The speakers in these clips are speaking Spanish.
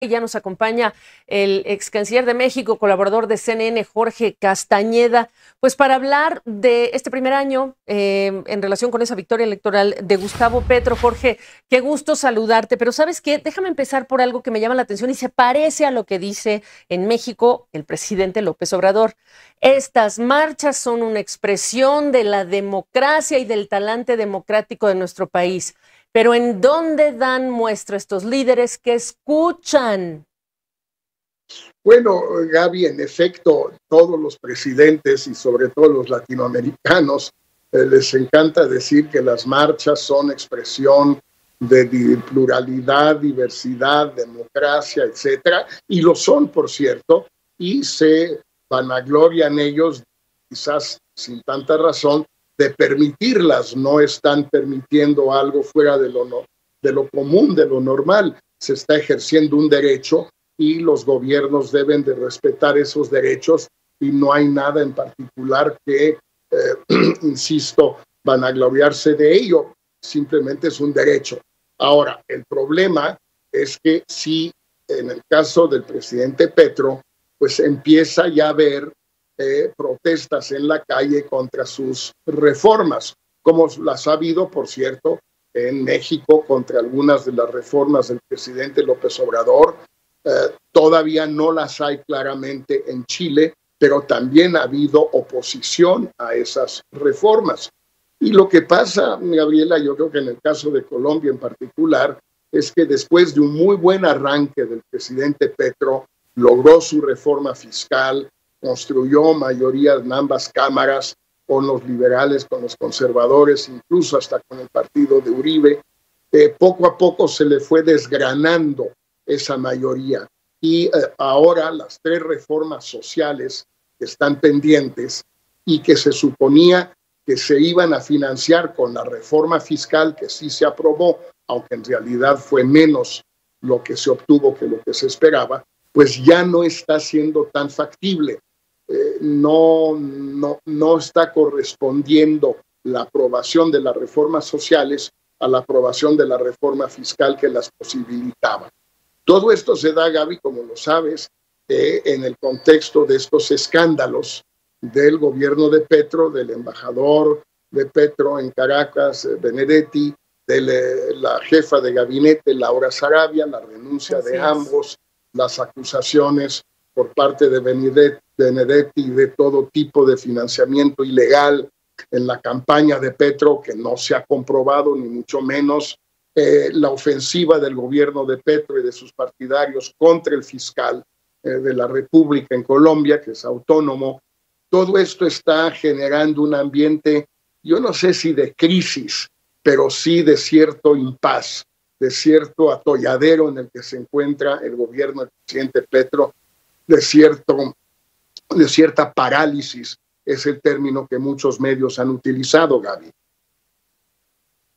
Y ya nos acompaña el ex canciller de México, colaborador de CNN, Jorge Castañeda, pues para hablar de este primer año en relación con esa victoria electoral de Gustavo Petro. Jorge, qué gusto saludarte, pero ¿sabes qué? Déjame empezar por algo que me llama la atención y se parece a lo que dice en México el presidente López Obrador. Estas marchas son una expresión de la democracia y del talante democrático de nuestro país. Pero ¿en dónde dan muestra estos líderes que escuchan? Bueno, Gaby, en efecto, todos los presidentes y sobre todo los latinoamericanos les encanta decir que las marchas son expresión de pluralidad, diversidad, democracia, etcétera, y lo son, por cierto, y se vanaglorian ellos, quizás sin tanta razón, de permitirlas. No están permitiendo algo fuera de lo común, de lo normal. Se está ejerciendo un derecho y los gobiernos deben de respetar esos derechos y no hay nada en particular que, insisto, vanagloriarse de ello. Simplemente es un derecho. Ahora, el problema es que si en el caso del presidente Petro, pues empieza ya a haber protestas en la calle contra sus reformas, como las ha habido, por cierto, en México contra algunas de las reformas del presidente López Obrador. Todavía no las hay claramente en Chile, pero también ha habido oposición a esas reformas. Y lo que pasa, Gabriela, yo creo que en el caso de Colombia en particular, es que después de un muy buen arranque del presidente Petro, logró su reforma fiscal, construyó mayoría en ambas cámaras, con los liberales, con los conservadores, incluso hasta con el partido de Uribe. Poco a poco se le fue desgranando esa mayoría. Y ahora las tres reformas sociales que están pendientes y que se suponía que se iban a financiar con la reforma fiscal que sí se aprobó, aunque en realidad fue menos lo que se obtuvo que lo que se esperaba, pues ya no está siendo tan factible. No está correspondiendo la aprobación de las reformas sociales a la aprobación de la reforma fiscal que las posibilitaba. Todo esto se da, Gaby, como lo sabes, en el contexto de estos escándalos del gobierno de Petro, del embajador de Petro en Caracas, Benedetti, de la jefa de gabinete, Laura Sarabia, la renuncia de ambos, las acusaciones por parte de Benedetti de todo tipo de financiamiento ilegal en la campaña de Petro, que no se ha comprobado, ni mucho menos, la ofensiva del gobierno de Petro y de sus partidarios contra el fiscal de la República en Colombia, que es autónomo. Todo esto está generando un ambiente, yo no sé si de crisis, pero sí de cierto impas, de cierto atolladero en el que se encuentra el gobierno del presidente Petro, de cierta parálisis, es el término que muchos medios han utilizado, Gaby.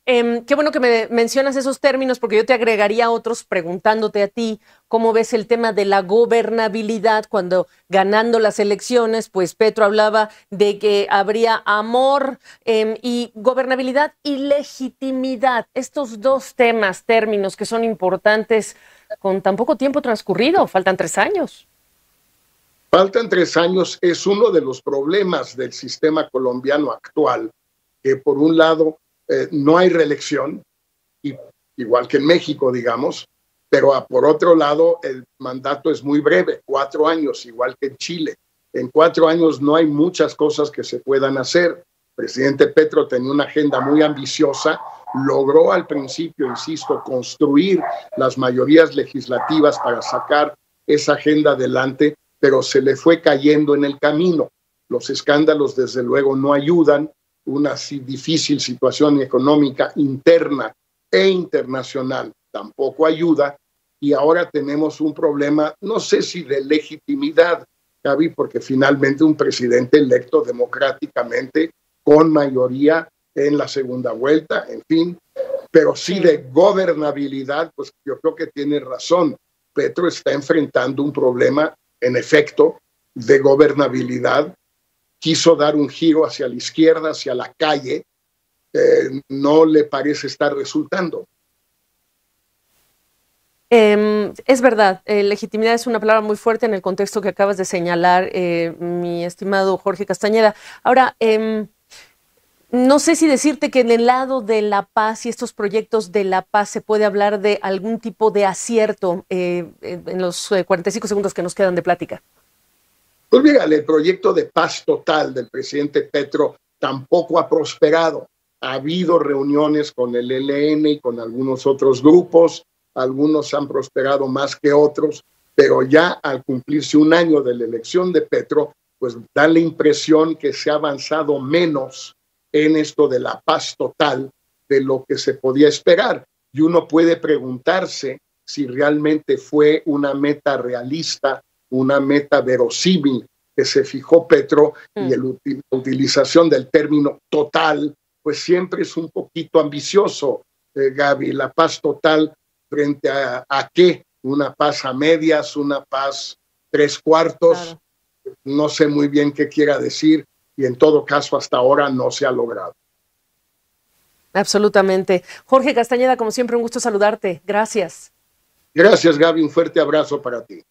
Qué bueno que me mencionas esos términos, porque yo te agregaría otros preguntándote a ti cómo ves el tema de la gobernabilidad cuando ganando las elecciones, pues Petro hablaba de que habría amor y gobernabilidad y legitimidad. Estos dos términos que son importantes con tan poco tiempo transcurrido, faltan 3 años. Faltan 3 años, es uno de los problemas del sistema colombiano actual, que por un lado no hay reelección, igual que en México, digamos, pero por otro lado el mandato es muy breve, 4 años, igual que en Chile. En 4 años no hay muchas cosas que se puedan hacer. El presidente Petro tenía una agenda muy ambiciosa, logró al principio, insisto, construir las mayorías legislativas para sacar esa agenda adelante, pero se le fue cayendo en el camino. Los escándalos, desde luego, no ayudan. Una difícil situación económica interna e internacional tampoco ayuda, y ahora tenemos un problema, no sé si de legitimidad, Gaby, porque finalmente un presidente electo democráticamente con mayoría en la segunda vuelta, en fin, pero sí de gobernabilidad, pues yo creo que tiene razón. Petro está enfrentando un problema, en efecto, de gobernabilidad. Quiso dar un giro hacia la izquierda, hacia la calle, no le parece estar resultando. Es verdad, legitimidad es una palabra muy fuerte en el contexto que acabas de señalar, mi estimado Jorge Castañeda. Ahora, no sé si decirte que en el lado de la paz y estos proyectos de la paz se puede hablar de algún tipo de acierto en los 45 segundos que nos quedan de plática. Pues mira, el proyecto de paz total del presidente Petro tampoco ha prosperado. Ha habido reuniones con el ELN y con algunos otros grupos. Algunos han prosperado más que otros, pero ya al cumplirse un año de la elección de Petro, pues da la impresión que se ha avanzado menos en esto de la paz total de lo que se podía esperar. Y uno puede preguntarse si realmente fue una meta realista, una meta verosímil que se fijó Petro, y la utilización del término total, pues siempre es un poquito ambicioso, Gaby. La paz total, ¿frente a qué? Una paz a medias, una paz 3/4, claro. No sé muy bien qué quiera decir, y en todo caso hasta ahora no se ha logrado. Absolutamente. Jorge Castañeda, como siempre, un gusto saludarte. Gracias. Gracias, Gaby. Un fuerte abrazo para ti.